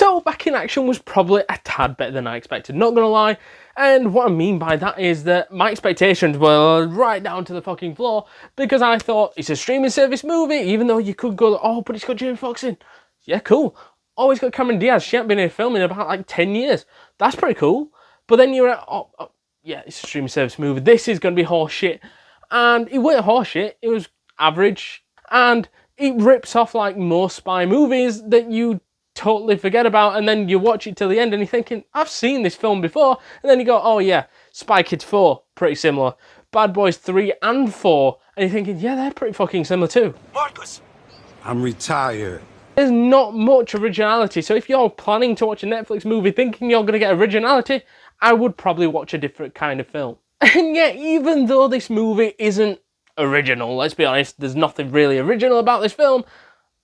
So Back in Action was probably a tad better than I expected, not gonna lie. And what I mean by that is that my expectations were right down to the fucking floor, because I thought it's a streaming service movie, even though you could go, oh, but it's got Jamie Foxx in. Yeah, cool. Oh, it's got Cameron Diaz. She hasn't been in a film in about like 10 years. That's pretty cool. But then you're at, oh yeah, it's a streaming service movie. This is going to be horse shit. And it wasn't horse shit. It was average. And it rips off like most spy movies that you totally forget about, and then you watch it till the end and you're thinking, I've seen this film before. And then you go, oh yeah, Spy Kids 4, pretty similar. Bad Boys 3 and 4, and you're thinking, yeah, they're pretty fucking similar too. Marcus, I'm retired. There's not much originality, so if you're planning to watch a Netflix movie thinking you're going to get originality, I would probably watch a different kind of film. And yet, even though this movie isn't original, let's be honest, there's nothing really original about this film,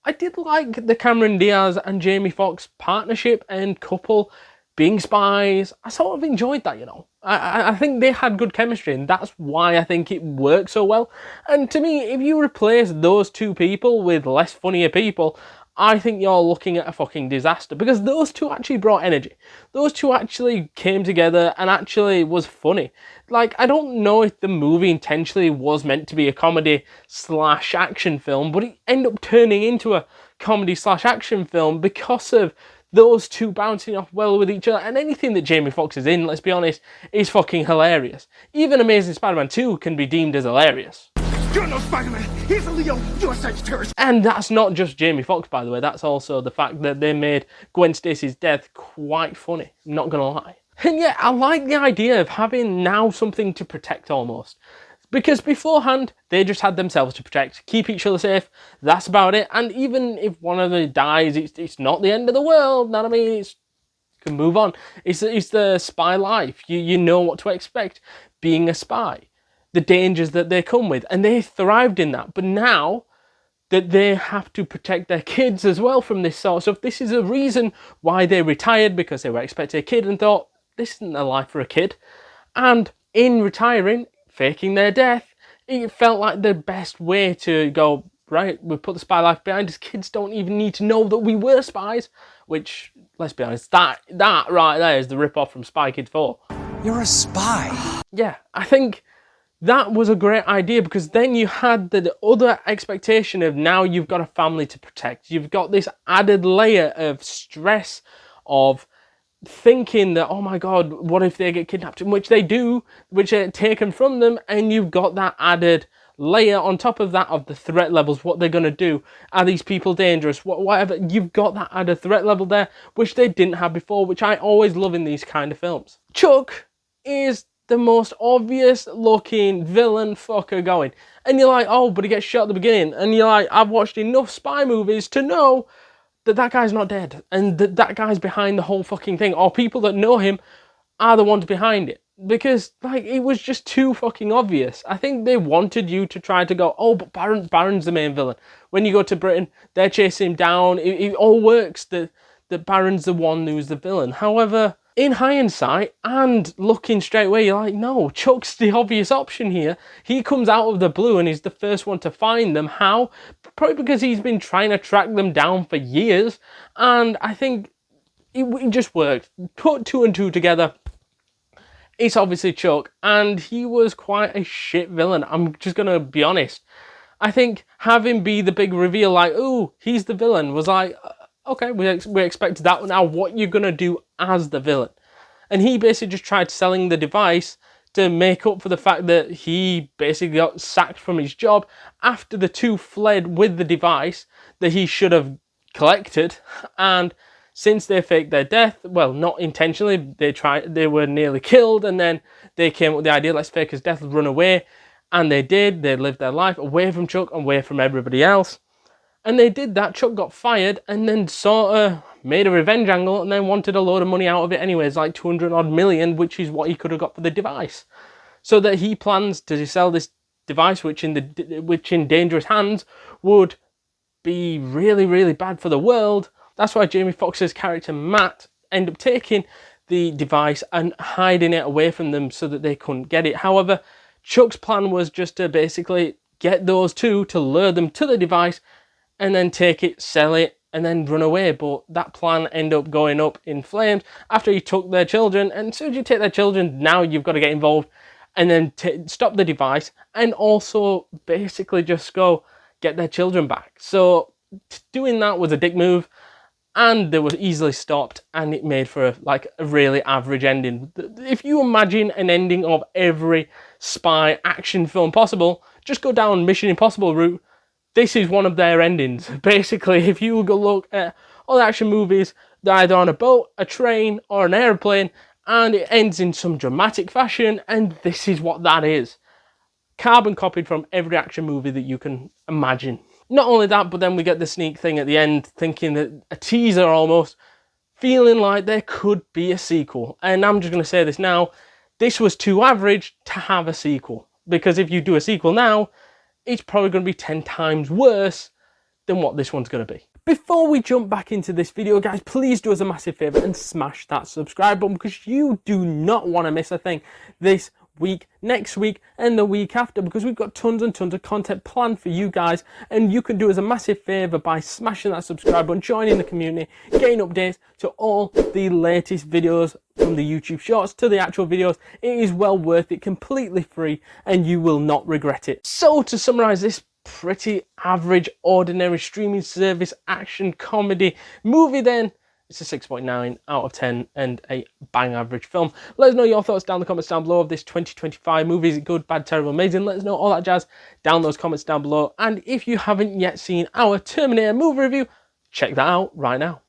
I did like the Cameron Diaz and Jamie Foxx partnership and couple being spies. I sort of enjoyed that, you know. I think they had good chemistry, and that's why I think it worked so well. And to me, if you replace those two people with less funnier people, I think you're looking at a fucking disaster, because those two actually brought energy. Those two actually came together and actually was funny. Like, I don't know if the movie intentionally was meant to be a comedy slash action film, but it ended up turning into a comedy slash action film because of those two bouncing off well with each other. And anything that Jamie Foxx is in, let's be honest, is fucking hilarious. Even Amazing Spider-Man 2 can be deemed as hilarious. You're no Spider-Man. He's a Leo. You're a Sagittarius. And that's not just Jamie Foxx, by the way. That's also the fact that they made Gwen Stacy's death quite funny. I'm not gonna lie. And yeah, I like the idea of having now something to protect almost. Because beforehand, they just had themselves to protect, keep each other safe, that's about it. And even if one of them dies, it's not the end of the world, you know what I mean? You can move on. It's the spy life. You know what to expect being a spy. The dangers that they come with, and they thrived in that. But now that they have to protect their kids as well from this sort of stuff, this is a reason why they retired, because they were expecting a kid and thought, this isn't a life for a kid. And in retiring, faking their death, it felt like the best way to go, right, we put the spy life behind us, kids don't even need to know that we were spies, which, let's be honest, that right there is the rip-off from Spy Kids 4. You're a spy. Yeah, I think that was a great idea, because then you had the other expectation of now you've got a family to protect. You've got this added layer of stress of thinking that, oh my God, what if they get kidnapped? Which they do, which are taken from them, and you've got that added layer on top of that of the threat levels, what they're going to do. Are these people dangerous? Whatever. You've got that added threat level there, which they didn't have before, which I always love in these kind of films. Chuck is the most obvious looking villain fucker going. And you're like, oh, but he gets shot at the beginning. And you're like, I've watched enough spy movies to know that that guy's not dead. And that guy's behind the whole fucking thing. Or people that know him are the ones behind it. Because, like, it was just too fucking obvious. I think they wanted you to try to go, oh, but Baron's the main villain. When you go to Britain, they're chasing him down. It all works that Baron's the one who's the villain. However, in hindsight, and looking straight away, you're like, no, Chuck's the obvious option here. He comes out of the blue and he's the first one to find them. How? Probably because he's been trying to track them down for years. And I think it just worked. Put two and two together. It's obviously Chuck, and he was quite a shit villain. I'm just going to be honest. I think having be the big reveal, like, ooh, he's the villain, was like, okay, we expected that. Now, what you're going to do as the villain? And he basically just tried selling the device to make up for the fact that he basically got sacked from his job after the two fled with the device that he should have collected. And since they faked their death, well, not intentionally, they were nearly killed, and then they came up with the idea, let's fake his death, run away. And they did. They lived their life away from Chuck, away from everybody else. And they did that. Chuck got fired and then sort of made a revenge angle and then wanted a load of money out of it anyways, like 200 odd million, which is what he could have got for the device. So that he plans to sell this device, which in dangerous hands would be really, really bad for the world. That's why Jamie Foxx's character Matt ended up taking the device and hiding it away from them so that they couldn't get it. However, Chuck's plan was just to basically get those two to lure them to the device and then take it, sell it, and then run away. But that plan ended up going up in flames after he took their children. And as soon as you take their children, now you've got to get involved and then stop the device and also basically just go get their children back. So doing that was a dick move, and they were easily stopped, and it made for a really average ending. If you imagine an ending of every spy action film possible, just go down Mission Impossible route. This is one of their endings. Basically, if you go look at all the action movies, they're either on a boat, a train, or an airplane, and it ends in some dramatic fashion, and this is what that is. Carbon copied from every action movie that you can imagine. Not only that, but then we get the sneak thing at the end, thinking that a teaser almost, feeling like there could be a sequel. And I'm just going to say this now, this was too average to have a sequel. Because if you do a sequel now, it's probably going to be 10 times worse than what this one's going to be. Before we jump back into this video, guys, please do us a massive favour and smash that subscribe button, because you do not want to miss a thing this week, next week, and the week after, because we've got tons and tons of content planned for you guys, and you can do us a massive favour by smashing that subscribe button, joining the community, getting updates to all the latest videos from the YouTube shorts to the actual videos. It is well worth it, completely free, and you will not regret it. So to summarise this pretty average, ordinary streaming service action comedy movie, then it's a 6.9 out of 10 and a bang average film. Let us know your thoughts down in the comments down below of this 2025 movie. Is it good, bad, terrible, amazing? Let us know all that jazz down in those comments down below. And if you haven't yet seen our Terminator movie review, check that out right now.